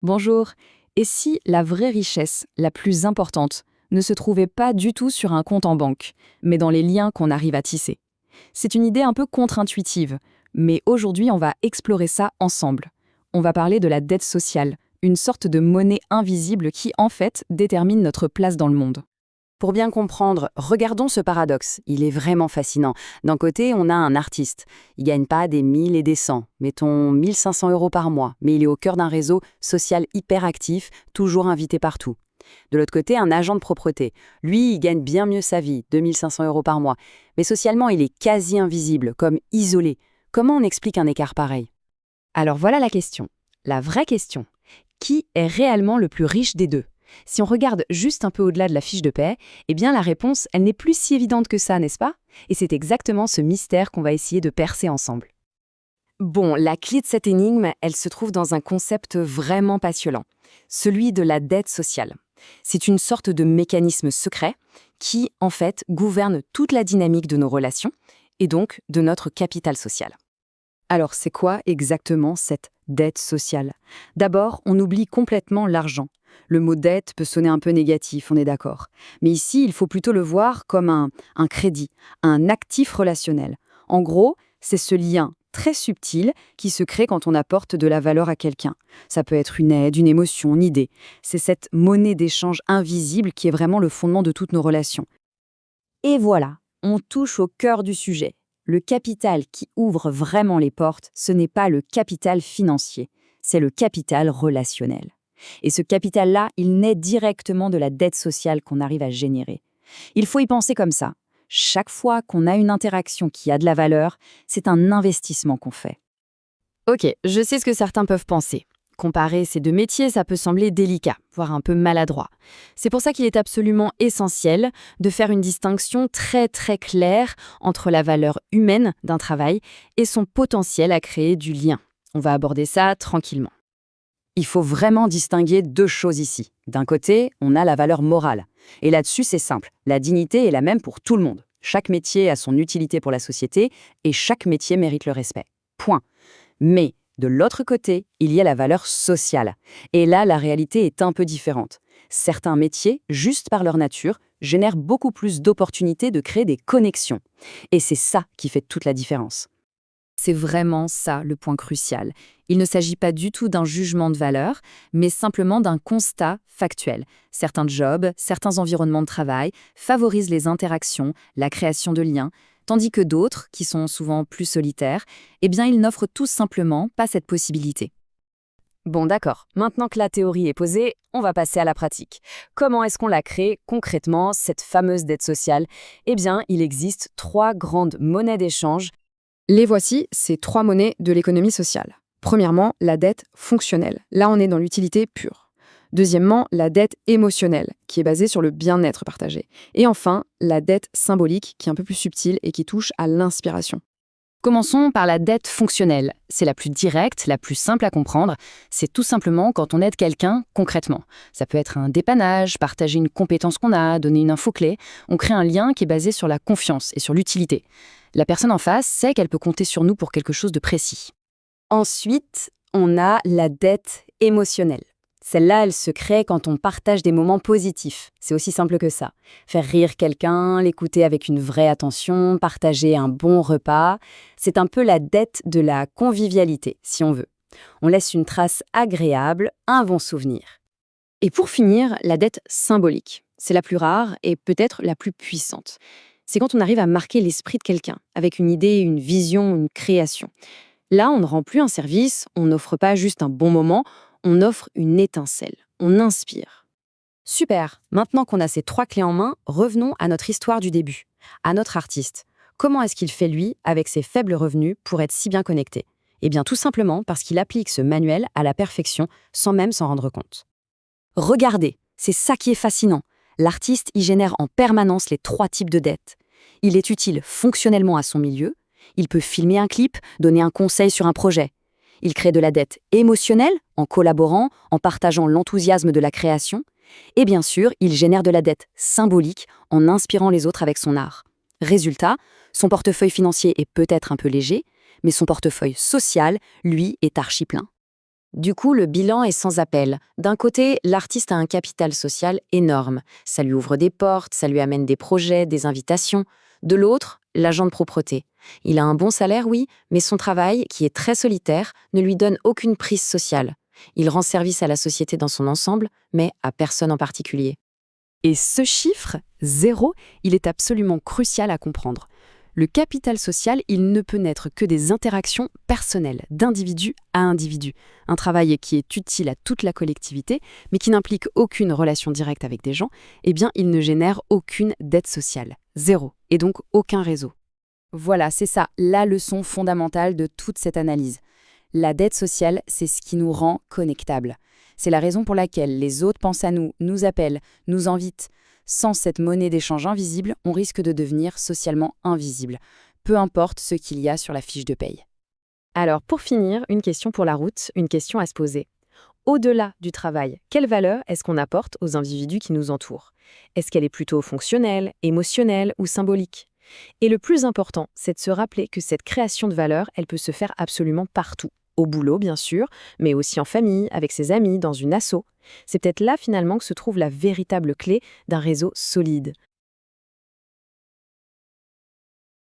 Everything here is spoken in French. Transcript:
Bonjour. Et si la vraie richesse, la plus importante, ne se trouvait pas du tout sur un compte en banque, mais dans les liens qu'on arrive à tisser? C'est une idée un peu contre-intuitive, mais aujourd'hui on va explorer ça ensemble. On va parler de la dette sociale, une sorte de monnaie invisible qui en fait détermine notre place dans le monde. Pour bien comprendre, regardons ce paradoxe. Il est vraiment fascinant. D'un côté, on a un artiste. Il gagne pas des 1000 et des 100, mettons 1 500 € par mois, mais il est au cœur d'un réseau social hyper actif, toujours invité partout. De l'autre côté, un agent de propreté. Lui, il gagne bien mieux sa vie, 2 500 € par mois. Mais socialement, il est quasi invisible, comme isolé. Comment on explique un écart pareil? Alors voilà la question. La vraie question. Qui est réellement le plus riche des deux? Si on regarde juste un peu au-delà de la fiche de paie, eh bien la réponse, elle n'est plus si évidente que ça, n'est-ce pas? Et c'est exactement ce mystère qu'on va essayer de percer ensemble. Bon, la clé de cette énigme, elle se trouve dans un concept vraiment passionnant, celui de la dette sociale. C'est une sorte de mécanisme secret qui, en fait, gouverne toute la dynamique de nos relations et donc de notre capital social. Alors, c'est quoi exactement cette dette sociale? D'abord, on oublie complètement l'argent. Le mot dette peut sonner un peu négatif, on est d'accord. Mais ici, il faut plutôt le voir comme un crédit, un actif relationnel. En gros, c'est ce lien très subtil qui se crée quand on apporte de la valeur à quelqu'un. Ça peut être une aide, une émotion, une idée. C'est cette monnaie d'échange invisible qui est vraiment le fondement de toutes nos relations. Et voilà, on touche au cœur du sujet. Le capital qui ouvre vraiment les portes, ce n'est pas le capital financier, c'est le capital relationnel. Et ce capital-là, il naît directement de la dette sociale qu'on arrive à générer. Il faut y penser comme ça. Chaque fois qu'on a une interaction qui a de la valeur, c'est un investissement qu'on fait. Ok, je sais ce que certains peuvent penser. Comparer ces deux métiers, ça peut sembler délicat, voire un peu maladroit. C'est pour ça qu'il est absolument essentiel de faire une distinction très très claire entre la valeur humaine d'un travail et son potentiel à créer du lien. On va aborder ça tranquillement. Il faut vraiment distinguer deux choses ici. D'un côté, on a la valeur morale. Et là-dessus, c'est simple. La dignité est la même pour tout le monde. Chaque métier a son utilité pour la société et chaque métier mérite le respect. Point. Mais de l'autre côté, il y a la valeur sociale. Et là, la réalité est un peu différente. Certains métiers, juste par leur nature, génèrent beaucoup plus d'opportunités de créer des connexions. Et c'est ça qui fait toute la différence. C'est vraiment ça le point crucial. Il ne s'agit pas du tout d'un jugement de valeur, mais simplement d'un constat factuel. Certains jobs, certains environnements de travail favorisent les interactions, la création de liens, tandis que d'autres, qui sont souvent plus solitaires, eh bien ils n'offrent tout simplement pas cette possibilité. Bon d'accord, maintenant que la théorie est posée, on va passer à la pratique. Comment est-ce qu'on la crée concrètement, cette fameuse dette sociale? Eh bien, il existe 3 grandes monnaies d'échange. Les voici, ces 3 monnaies de l'économie sociale. Premièrement, la dette fonctionnelle. Là, on est dans l'utilité pure. Deuxièmement, la dette émotionnelle, qui est basée sur le bien-être partagé. Et enfin, la dette symbolique, qui est un peu plus subtile et qui touche à l'inspiration. Commençons par la dette fonctionnelle. C'est la plus directe, la plus simple à comprendre. C'est tout simplement quand on aide quelqu'un concrètement. Ça peut être un dépannage, partager une compétence qu'on a, donner une info clé. On crée un lien qui est basé sur la confiance et sur l'utilité. La personne en face sait qu'elle peut compter sur nous pour quelque chose de précis. Ensuite, on a la dette émotionnelle. Celle-là, elle se crée quand on partage des moments positifs. C'est aussi simple que ça. Faire rire quelqu'un, l'écouter avec une vraie attention, partager un bon repas. C'est un peu la dette de la convivialité, si on veut. On laisse une trace agréable, un bon souvenir. Et pour finir, la dette symbolique. C'est la plus rare et peut-être la plus puissante. C'est quand on arrive à marquer l'esprit de quelqu'un, avec une idée, une vision, une création. Là, on ne rend plus un service, on n'offre pas juste un bon moment, on offre une étincelle, on inspire. Super, maintenant qu'on a ces 3 clés en main, revenons à notre histoire du début, à notre artiste. Comment est-ce qu'il fait, lui, avec ses faibles revenus, pour être si bien connecté? Eh bien, tout simplement parce qu'il applique ce manuel à la perfection, sans même s'en rendre compte. Regardez, c'est ça qui est fascinant. L'artiste y génère en permanence les 3 types de dettes. Il est utile fonctionnellement à son milieu, il peut filmer un clip, donner un conseil sur un projet. Il crée de la dette émotionnelle en collaborant, en partageant l'enthousiasme de la création. Et bien sûr, il génère de la dette symbolique en inspirant les autres avec son art. Résultat, son portefeuille financier est peut-être un peu léger, mais son portefeuille social, lui, est archi plein. Du coup, le bilan est sans appel. D'un côté, l'artiste a un capital social énorme. Ça lui ouvre des portes, ça lui amène des projets, des invitations. De l'autre, l'agent de propreté. Il a un bon salaire, oui, mais son travail, qui est très solitaire, ne lui donne aucune prise sociale. Il rend service à la société dans son ensemble, mais à personne en particulier. Et ce chiffre, 0, il est absolument crucial à comprendre. Le capital social, il ne peut n'être que des interactions personnelles, d'individu à individu. Un travail qui est utile à toute la collectivité, mais qui n'implique aucune relation directe avec des gens, eh bien, il ne génère aucune dette sociale. 0. Et donc aucun réseau. Voilà, c'est ça, la leçon fondamentale de toute cette analyse. La dette sociale, c'est ce qui nous rend connectables. C'est la raison pour laquelle les autres pensent à nous, nous appellent, nous invitent. Sans cette monnaie d'échange invisible, on risque de devenir socialement invisible, peu importe ce qu'il y a sur la fiche de paye. Alors, pour finir, une question pour la route, une question à se poser. Au-delà du travail, quelle valeur est-ce qu'on apporte aux individus qui nous entourent? Est-ce qu'elle est plutôt fonctionnelle, émotionnelle ou symbolique? Et le plus important, c'est de se rappeler que cette création de valeur, elle peut se faire absolument partout. Au boulot, bien sûr, mais aussi en famille, avec ses amis, dans une asso. C'est peut-être là, finalement, que se trouve la véritable clé d'un réseau solide.